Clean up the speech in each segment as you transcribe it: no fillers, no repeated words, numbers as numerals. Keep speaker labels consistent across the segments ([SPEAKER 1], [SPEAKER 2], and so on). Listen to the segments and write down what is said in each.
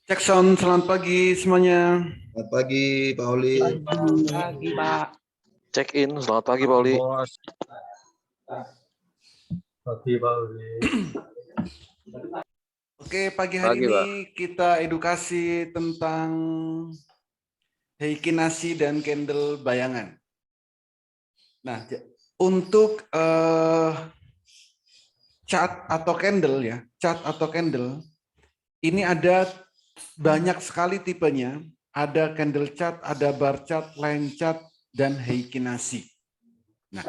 [SPEAKER 1] Cek sound, selamat pagi semuanya.
[SPEAKER 2] Selamat pagi, Pak Oli.
[SPEAKER 3] Pagi, Pak.
[SPEAKER 4] Check in, selamat pagi Pak Oli.
[SPEAKER 3] Bos.
[SPEAKER 5] Pagi Pak Uli.
[SPEAKER 1] Oke, pagi hari
[SPEAKER 4] Pagi,
[SPEAKER 1] ini
[SPEAKER 4] Pak.
[SPEAKER 1] kita edukasi tentang heikinasi dan candle bayangan. Nah, untuk chart atau candle ya, chart atau candle ini ada banyak sekali tipenya. Ada candle chart, ada bar chart, line chart, dan heikinasi. Nah,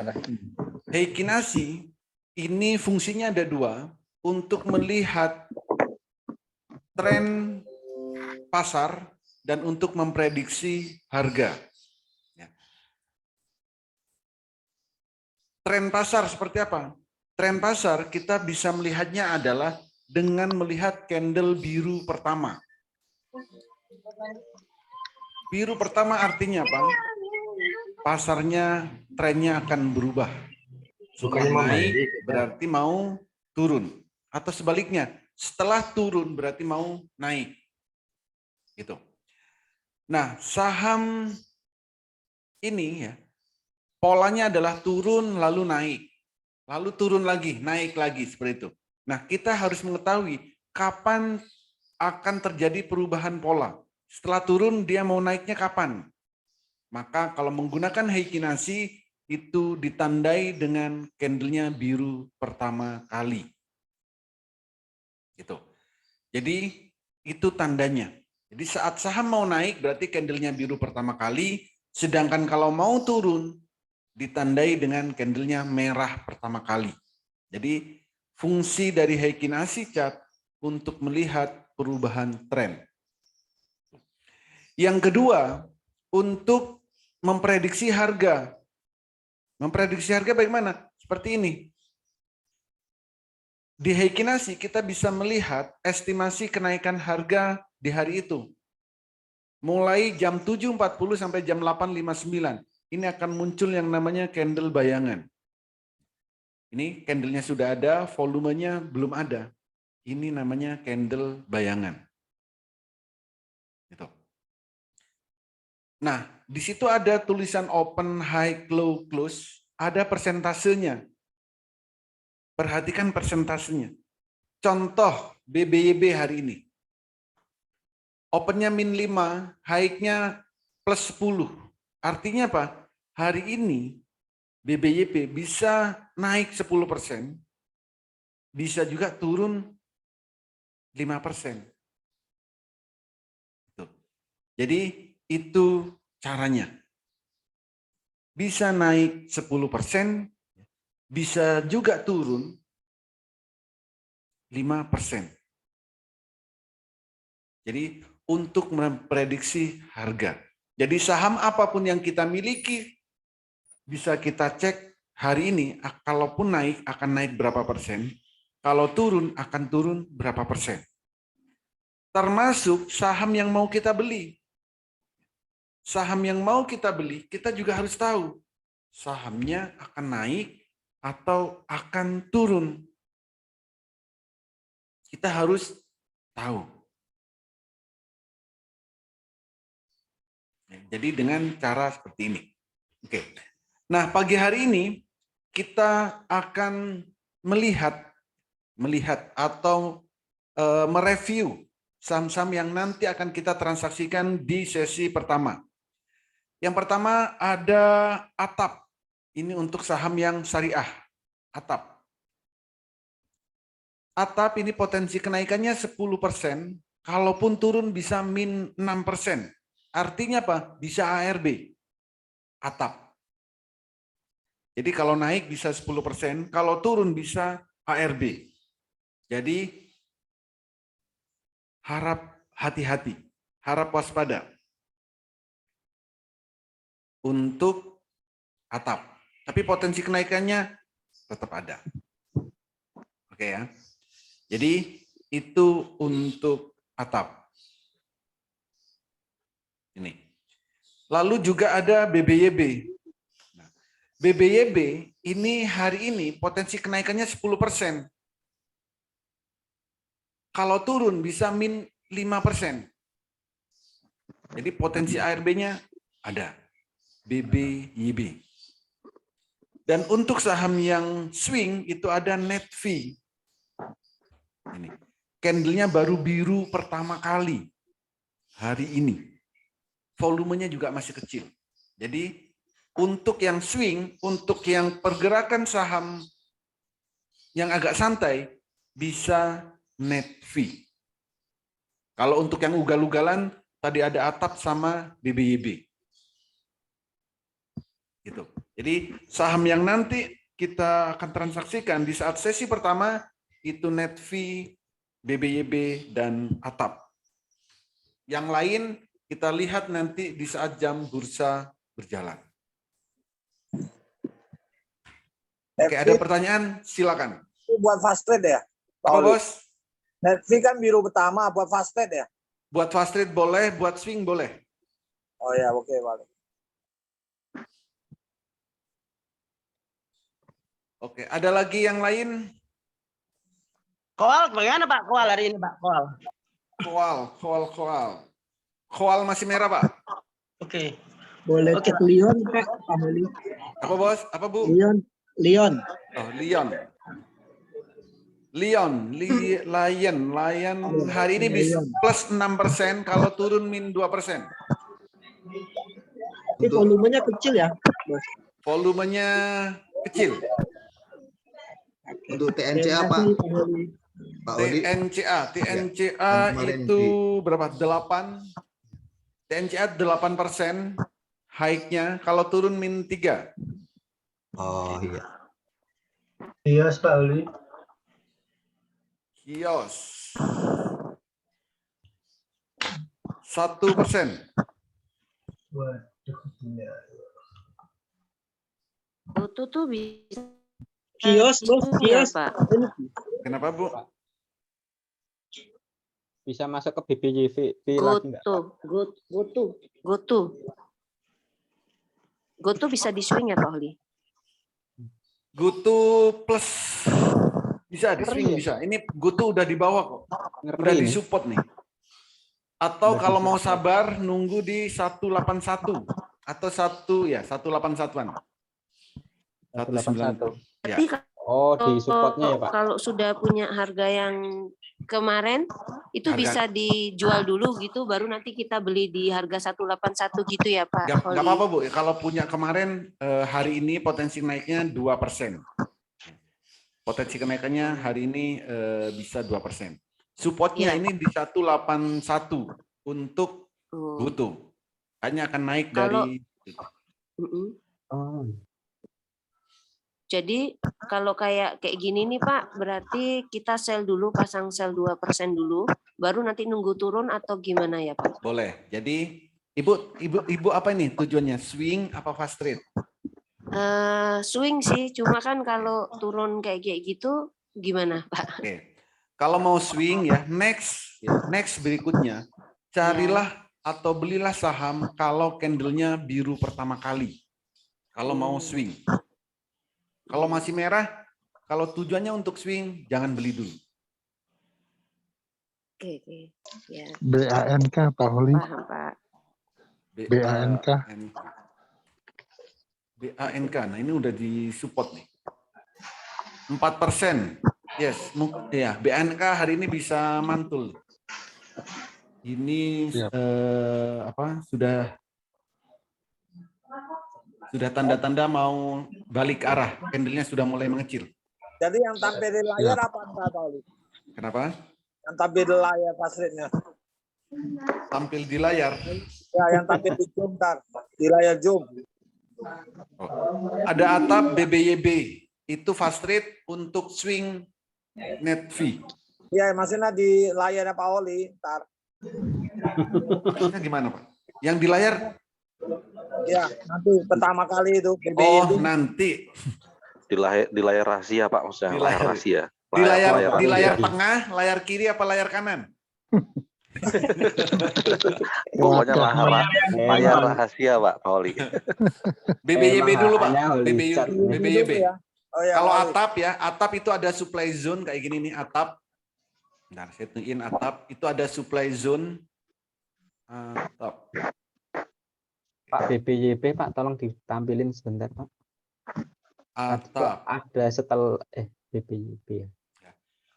[SPEAKER 1] heikinasi ini fungsinya ada dua, untuk melihat tren pasar dan untuk memprediksi harga. Tren pasar seperti apa? Tren pasar kita bisa melihatnya adalah dengan melihat candle biru pertama. Biru pertama artinya apa? Pasarnya trennya akan berubah. Setelah naik berarti mau turun. Atau sebaliknya, setelah turun berarti mau naik. Gitu. Nah, saham ini ya, polanya adalah turun lalu naik. Lalu turun lagi, naik lagi seperti itu. Nah, kita harus mengetahui kapan akan terjadi perubahan pola. Setelah turun dia mau naiknya kapan? Maka kalau menggunakan heikinasi itu ditandai dengan candlenya biru pertama kali. Gitu. Jadi itu tandanya. Jadi saat saham mau naik berarti candlenya biru pertama kali, sedangkan kalau mau turun ditandai dengan candlenya merah pertama kali. Jadi fungsi dari heikinasi chart untuk melihat perubahan tren. Yang kedua, untuk memprediksi harga. Memprediksi harga bagaimana? Seperti ini. Di heikinasi kita bisa melihat estimasi kenaikan harga di hari itu. Mulai jam 7.40 sampai jam 8.59. Ini akan muncul yang namanya candle bayangan. Ini candlenya sudah ada, volumenya belum ada. Ini namanya candle bayangan. Gitu. Nah, di situ ada tulisan open, high, low, close. Ada persentasenya. Perhatikan persentasenya. Contoh BBYB hari ini. Opennya min 5, high-nya plus 10. Artinya apa? Hari ini BBYP bisa naik 10%, bisa juga turun 5%. Jadi itu caranya. Bisa naik 10%, bisa juga turun 5%. Jadi untuk memprediksi harga. Jadi saham apapun yang kita miliki bisa kita cek hari ini, kalaupun naik akan naik berapa persen, kalau turun akan turun berapa persen. Termasuk saham yang mau kita beli. Saham yang mau kita beli, kita juga harus tahu sahamnya akan naik atau akan turun. Kita harus tahu. Jadi dengan cara seperti ini. Oke. Nah, pagi hari ini kita akan melihat atau mereview saham-saham yang nanti akan kita transaksikan di sesi pertama. Yang pertama ada ATAP. Ini untuk saham yang syariah. ATAP. ATAP ini potensi kenaikannya 10%. Kalaupun turun bisa min 6%. Artinya apa? Bisa ARB. ATAP. Jadi kalau naik bisa 10%, kalau turun bisa ARB. Jadi harap hati-hati, harap waspada untuk ATAP. Tapi potensi kenaikannya tetap ada. Oke ya. Jadi itu untuk ATAP. Ini. Lalu juga ada BBYB. BBYB ini hari ini potensi kenaikannya 10%. Kalau turun bisa min 5%. Jadi potensi ARB-nya ada. BBYB. Dan untuk saham yang swing itu ada net fee. Ini. Candle-nya baru biru pertama kali hari ini. Volumenya juga masih kecil. Jadi untuk yang swing, untuk yang pergerakan saham yang agak santai, bisa net fee. Kalau untuk yang ugal-ugalan, tadi ada ATAP sama BBYB. Gitu. Jadi saham yang nanti kita akan transaksikan di saat sesi pertama, itu net fee, BBYB, dan ATAP. Yang lain kita lihat nanti di saat jam bursa berjalan. Oke, ada pertanyaan? Silakan.
[SPEAKER 5] Buat fast trade ya?
[SPEAKER 1] Apa, Bos?
[SPEAKER 5] Net fee kan biru pertama, buat fast trade ya?
[SPEAKER 1] Buat fast trade boleh, buat swing boleh.
[SPEAKER 5] Oh ya, oke, Pak.
[SPEAKER 1] Oke, ada lagi yang lain?
[SPEAKER 3] Koal bagaimana Pak? Koal hari ini Pak, koal.
[SPEAKER 1] Koal masih merah, Pak.
[SPEAKER 3] Oke.
[SPEAKER 6] Boleh
[SPEAKER 3] Oke,
[SPEAKER 6] cek Leon, Pak. Pak Holi.
[SPEAKER 1] Apa, Bos? Apa, Bu?
[SPEAKER 6] Leon.
[SPEAKER 1] Oh, Lion hari ini bisa plus 6%, kalau turun min 2%.
[SPEAKER 6] Tapi volumenya kecil ya, Bos.
[SPEAKER 1] Volumenya kecil.
[SPEAKER 2] Untuk TNCA Pak. Pak Oli.
[SPEAKER 1] TNCA
[SPEAKER 2] kemarin
[SPEAKER 1] itu berapa? 8. TNCA 8%, high-nya kalau turun min 3.
[SPEAKER 2] Oh iya.
[SPEAKER 7] Iya, Pak Oli.
[SPEAKER 1] Kios 1%.
[SPEAKER 7] Waduh, iya.
[SPEAKER 8] Itu tuh bisa
[SPEAKER 6] Kios, Bos. Kios.
[SPEAKER 8] Pak.
[SPEAKER 1] Kenapa, Bu?
[SPEAKER 9] Bisa masuk ke BBYB lagi nggak?
[SPEAKER 8] Goto bisa di swing ya Pak Oli?
[SPEAKER 1] Goto plus bisa di swing bisa. Ini Goto udah di bawah kok. Udah di support nih. Atau kalau mau sabar nunggu di 181 atau 181-an.
[SPEAKER 9] 181.
[SPEAKER 1] Ya.
[SPEAKER 8] Tapi
[SPEAKER 9] Oh, di supportnya ya Pak.
[SPEAKER 8] kalau sudah punya harga yang kemarin itu
[SPEAKER 1] Harga-
[SPEAKER 8] bisa dijual dulu gitu, baru nanti kita beli di harga 181 gitu ya Pak
[SPEAKER 1] Gak
[SPEAKER 8] Oli?
[SPEAKER 1] apa-apa, Bu. Kalau punya kemarin hari ini potensi naiknya 2%. Potensi kenaikannya hari ini bisa 2%. Supportnya
[SPEAKER 8] Iya.
[SPEAKER 1] ini di 181 untuk
[SPEAKER 8] Oh.
[SPEAKER 1] Goto. Hanya akan naik
[SPEAKER 8] Kalau-
[SPEAKER 1] dari
[SPEAKER 8] Mm-mm.
[SPEAKER 9] Oh.
[SPEAKER 8] Jadi kalau kayak gini nih Pak, berarti kita sell dulu, pasang sell 2% dulu, baru nanti nunggu turun atau gimana ya Pak?
[SPEAKER 1] boleh. Jadi Ibu apa ini tujuannya? Swing apa fast trade?
[SPEAKER 8] Swing sih, cuma kan kalau turun kayak gitu gimana Pak?
[SPEAKER 1] Oke. Kalau mau swing ya, next berikutnya carilah atau belilah saham kalau candlenya biru pertama kali. Kalau mau swing. Kalau masih merah, kalau tujuannya untuk swing, jangan beli dulu.
[SPEAKER 8] Oke. Ya,
[SPEAKER 10] BANK Pak Holi.
[SPEAKER 8] paham Pak.
[SPEAKER 10] BANK.
[SPEAKER 1] BANK. Nah, ini udah di support nih. 4%. Yes, ya, BANK hari ini bisa mantul. Ini
[SPEAKER 10] Siap.
[SPEAKER 1] sudah tanda-tanda mau balik arah. Candlenya sudah mulai mengecil.
[SPEAKER 5] Jadi yang tampil di layar apa enggak, Pak Oli?
[SPEAKER 1] Kenapa?
[SPEAKER 5] Yang tampil di layar fast trade-nya.
[SPEAKER 1] Tampil di layar.
[SPEAKER 5] Ya, yang tampil di Zoom, ntar. Di layar Zoom.
[SPEAKER 1] Ada ATAP BBYB. Itu fast trade untuk swing net fee.
[SPEAKER 5] Iya, maksudnya di layarnya Pak Oli, ntar.
[SPEAKER 1] Maksudnya gimana, Pak? Yang di layar?
[SPEAKER 5] Ya, nanti pertama kali itu.
[SPEAKER 1] Oh, nanti.
[SPEAKER 4] Di layar rahasia Pak, maksudnya
[SPEAKER 1] Di
[SPEAKER 4] layar
[SPEAKER 1] layar-
[SPEAKER 4] rahasia.
[SPEAKER 1] Di layar
[SPEAKER 4] rahasia.
[SPEAKER 1] tengah, layar kiri apa layar kanan?
[SPEAKER 4] Pokoknya
[SPEAKER 10] Wadah.
[SPEAKER 4] layar rahasia Pak Pauli.
[SPEAKER 1] BBYB dulu, Pak.
[SPEAKER 9] makanya Oli cat.
[SPEAKER 1] BBYB.
[SPEAKER 5] Ya. Oh, ya,
[SPEAKER 1] Kalau
[SPEAKER 5] Pak Oli.
[SPEAKER 1] atap ya, atap itu ada supply zone kayak gini nih, atap. Nah, saya tunjukin atap itu ada supply zone atap.
[SPEAKER 9] Pak BPYP Pak, tolong ditampilin sebentar Pak.
[SPEAKER 1] Atap.
[SPEAKER 9] Ada setel BPYP ya.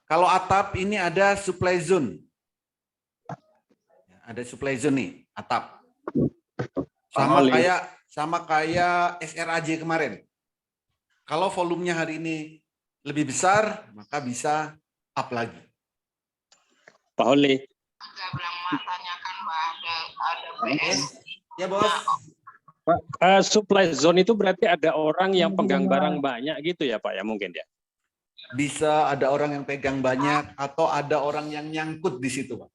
[SPEAKER 1] Kalau atap ini ada supply zone. Ada supply zone nih, atap. Sama kayak SRAJ kemarin. Kalau volumenya hari ini lebih besar, maka bisa up lagi.
[SPEAKER 11] Pak Oli.
[SPEAKER 1] Ya, Bos.
[SPEAKER 11] Pak, supply zone itu berarti ada orang yang pegang barang banyak gitu ya Pak ya mungkin ya?
[SPEAKER 1] Bisa ada orang yang pegang banyak atau ada orang yang nyangkut di situ, Pak.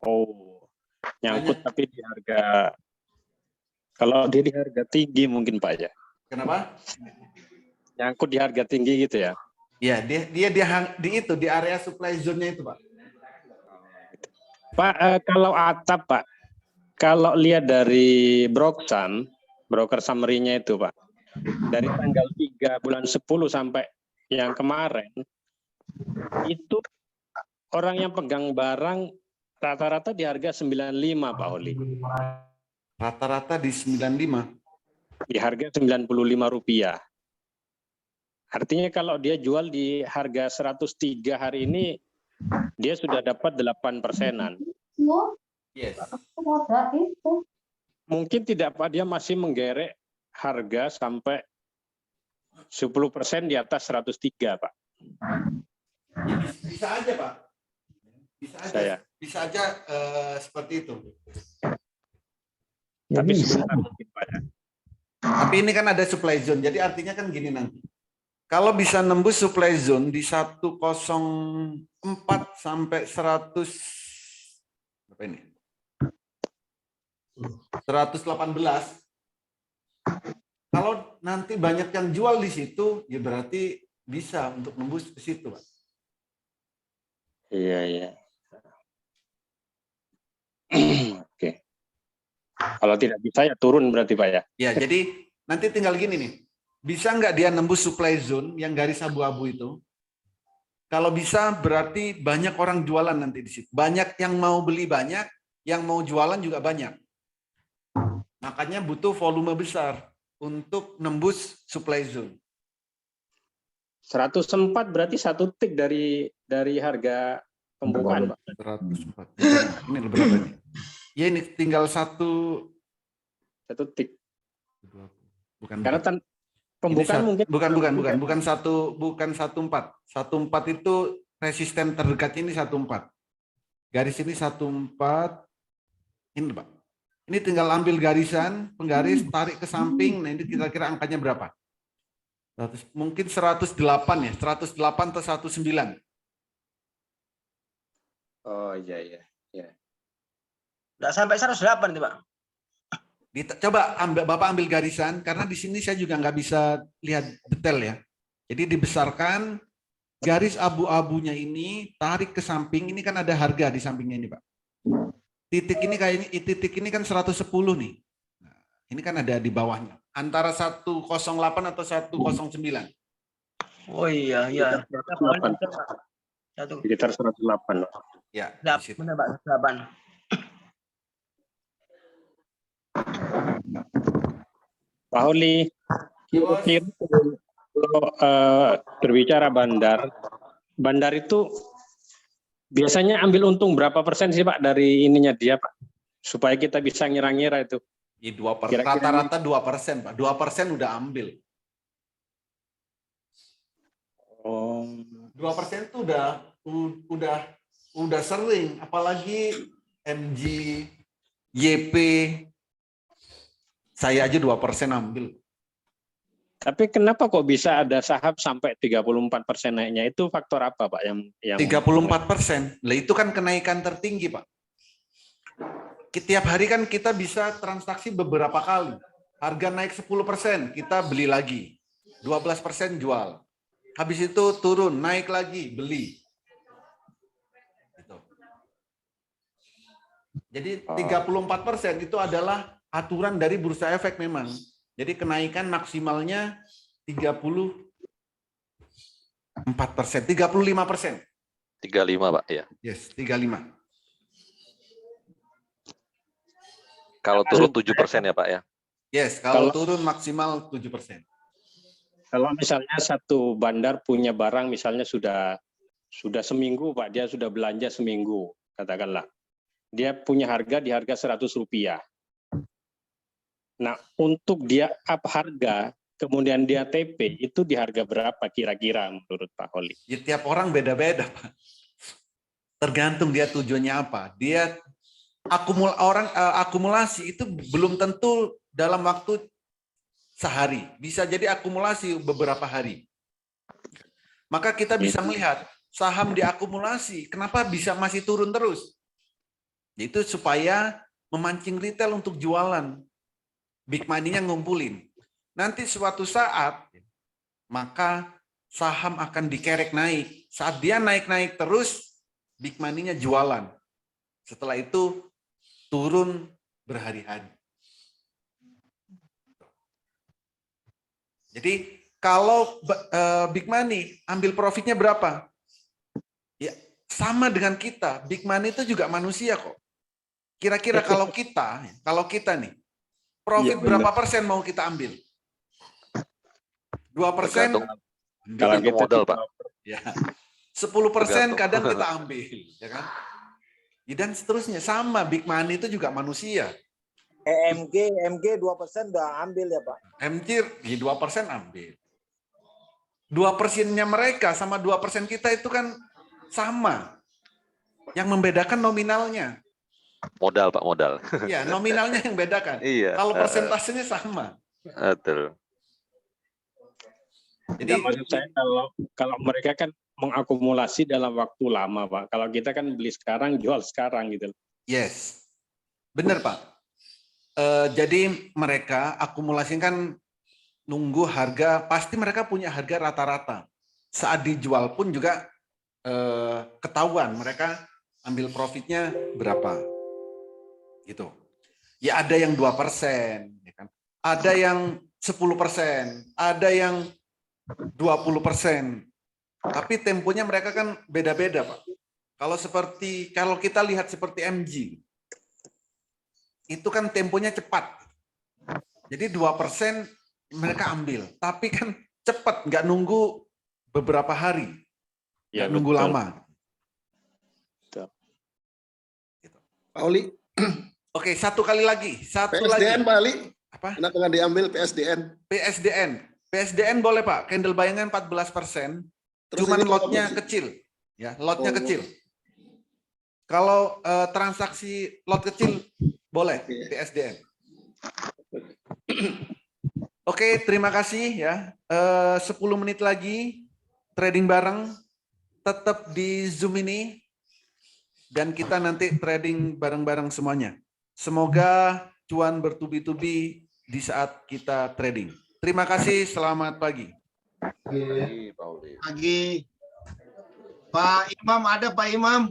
[SPEAKER 11] Oh, nyangkut tapi di harga, kalau dia di harga tinggi mungkin Pak ya?
[SPEAKER 1] Kenapa?
[SPEAKER 11] Nyangkut di harga tinggi gitu ya?
[SPEAKER 1] Ya, dia di area supply zone-nya itu, Pak.
[SPEAKER 11] Pak, kalau atap Pak, kalau lihat dari broker summary-nya itu Pak, dari tanggal 3 bulan 10 sampai yang kemarin, itu orang yang pegang barang rata-rata di harga 95 Pak Oli.
[SPEAKER 1] Rata-rata di 95?
[SPEAKER 11] Di harga 95 rupiah. Artinya kalau dia jual di harga 103 hari ini, dia sudah dapat 8%-an.
[SPEAKER 1] Yes.
[SPEAKER 11] Mungkin tidak Pak, dia masih menggerek harga sampai 10% di atas 103 Pak.
[SPEAKER 1] Bisa aja Pak. Bisa aja seperti itu.
[SPEAKER 11] Tapi sebentar mungkin Pak ya.
[SPEAKER 1] Tapi ini kan ada supply zone, jadi artinya kan gini nanti. Kalau bisa nembus supply zone di 104 sampai 100 berapa ini? 118. Kalau nanti banyak yang jual di situ, ya berarti bisa untuk nembus ke situ, Pak.
[SPEAKER 11] Iya. Oke. Kalau tidak bisa ya turun berarti Pak ya.
[SPEAKER 1] Ya, jadi nanti tinggal gini nih. Bisa nggak dia nembus supply zone yang garis abu-abu itu? Kalau bisa berarti banyak orang jualan nanti di situ. Banyak yang mau beli banyak, yang mau jualan juga banyak. Makanya butuh volume besar untuk nembus supply zone.
[SPEAKER 11] 104 berarti satu tik dari harga pembukaan Pak.
[SPEAKER 1] 104. Ini berapa nih? Ya ini tinggal satu
[SPEAKER 11] tik.
[SPEAKER 1] Bukan.
[SPEAKER 11] Karena pembukaan mungkin
[SPEAKER 1] bukan 14. 14 itu resisten terdekatnya ini 14. Garis ini 14. Ini Pak. Ini tinggal ambil garisan, penggaris, tarik ke samping. Nah ini kira-kira angkanya berapa? Mungkin 108 ya, 108 atau 19.
[SPEAKER 11] Oh iya.
[SPEAKER 3] Nggak sampai 108 nih Pak.
[SPEAKER 1] Coba Bapak ambil garisan, karena di sini saya juga nggak bisa lihat detail ya. Jadi dibesarkan, garis abu-abunya ini tarik ke samping, ini kan ada harga di sampingnya ini Pak. Titik ini kan 110 nih. Nah, ini kan ada di bawahnya. Antara 108 atau 109.
[SPEAKER 3] Oh iya.
[SPEAKER 11] Sekitar 108.
[SPEAKER 1] Ya,
[SPEAKER 3] Benar Pak, 108.
[SPEAKER 11] Pak Oli, kalau berbicara bandar itu biasanya ambil untung berapa persen sih Pak dari ininya dia Pak? Supaya kita bisa ngira-ngira itu.
[SPEAKER 1] Rata-rata 2% Pak. 2% udah ambil. 2% itu udah sering, apalagi MG, YP, saya aja 2% ambil.
[SPEAKER 11] Tapi kenapa kok bisa ada saham sampai 34% naiknya? Itu faktor apa Pak yang
[SPEAKER 1] 34%? Lah itu kan kenaikan tertinggi Pak. Tiap hari kan kita bisa transaksi beberapa kali. Harga naik 10%, kita beli lagi. 12% jual. Habis itu turun, naik lagi, beli. Gitu. Jadi 34% itu adalah aturan dari bursa efek memang. Jadi kenaikan maksimalnya 34%, 35%.
[SPEAKER 4] 35 Pak ya.
[SPEAKER 1] Yes, 35.
[SPEAKER 4] Kalau turun 7% ya Pak ya.
[SPEAKER 1] Yes, kalau turun maksimal 7%.
[SPEAKER 11] Kalau misalnya satu bandar punya barang misalnya sudah seminggu Pak, dia sudah belanja seminggu, katakanlah. Dia punya harga di harga Rp100. Nah, untuk dia up harga, kemudian dia TP, itu di harga berapa kira-kira menurut Pak Holi?
[SPEAKER 1] Ya, tiap orang beda-beda, Pak. Tergantung dia tujuannya apa. Dia akumulasi itu belum tentu dalam waktu sehari. Bisa jadi akumulasi beberapa hari. Maka kita bisa melihat saham diakumulasi, kenapa bisa masih turun terus? Itu supaya memancing retail untuk jualan. Big money-nya ngumpulin. Nanti suatu saat, maka saham akan dikerek naik. Saat dia naik-naik terus, big money-nya jualan. Setelah itu, turun berhari-hari. Jadi, kalau big money ambil profitnya berapa? Ya, sama dengan kita. Big money itu juga manusia kok. Kira-kira kalau kita nih, profit berapa persen mau kita ambil? 2%?
[SPEAKER 4] Kalau kita modal, Pak.
[SPEAKER 1] Ya. 10% kadang kita ambil, ya kan? Ya, dan seterusnya sama, big money itu juga manusia.
[SPEAKER 5] EMG 2% udah ambil ya Pak?
[SPEAKER 1] MG 2% ambil. 2%-nya mereka sama 2% kita itu kan sama. Yang membedakan nominalnya.
[SPEAKER 4] Modal Pak, modal.
[SPEAKER 1] Iya, nominalnya yang bedakan.
[SPEAKER 4] Iya.
[SPEAKER 1] Kalau persentasenya sama.
[SPEAKER 4] Betul.
[SPEAKER 11] Jadi maksud saya kalau mereka kan mengakumulasi dalam waktu lama, Pak. Kalau kita kan beli sekarang, jual sekarang gitu.
[SPEAKER 1] Yes. Benar, Pak. Jadi mereka akumulasi kan nunggu harga, pasti mereka punya harga rata-rata. Saat dijual pun juga ketahuan mereka ambil profitnya berapa. Gitu. Ya ada yang 2%, ya kan? Ada yang 10%, ada yang 20%. Tapi temponya mereka kan beda-beda, Pak. Kalau kita lihat seperti MG, itu kan temponya cepat. Jadi 2% mereka ambil, tapi kan cepat, nggak nunggu beberapa hari, nggak nunggu lama.
[SPEAKER 11] Betul.
[SPEAKER 1] Gitu.
[SPEAKER 2] Pak Oli.
[SPEAKER 1] Oke, satu lagi.
[SPEAKER 2] PSDN Pak Ali.
[SPEAKER 1] Apa?
[SPEAKER 2] Kenapa nggak diambil PSDN?
[SPEAKER 1] PSDN boleh Pak, candle bayangan 14%, cuman lotnya kecil. Ya, lotnya kecil. Kalau transaksi lot kecil, boleh PSDN. Oke, terima kasih ya. 10 menit lagi, trading bareng, tetap di Zoom ini, dan kita nanti trading bareng-bareng semuanya. Semoga cuan bertubi-tubi di saat kita trading. Terima kasih, selamat pagi.
[SPEAKER 2] Pagi. Pak Imam ada Pak Imam?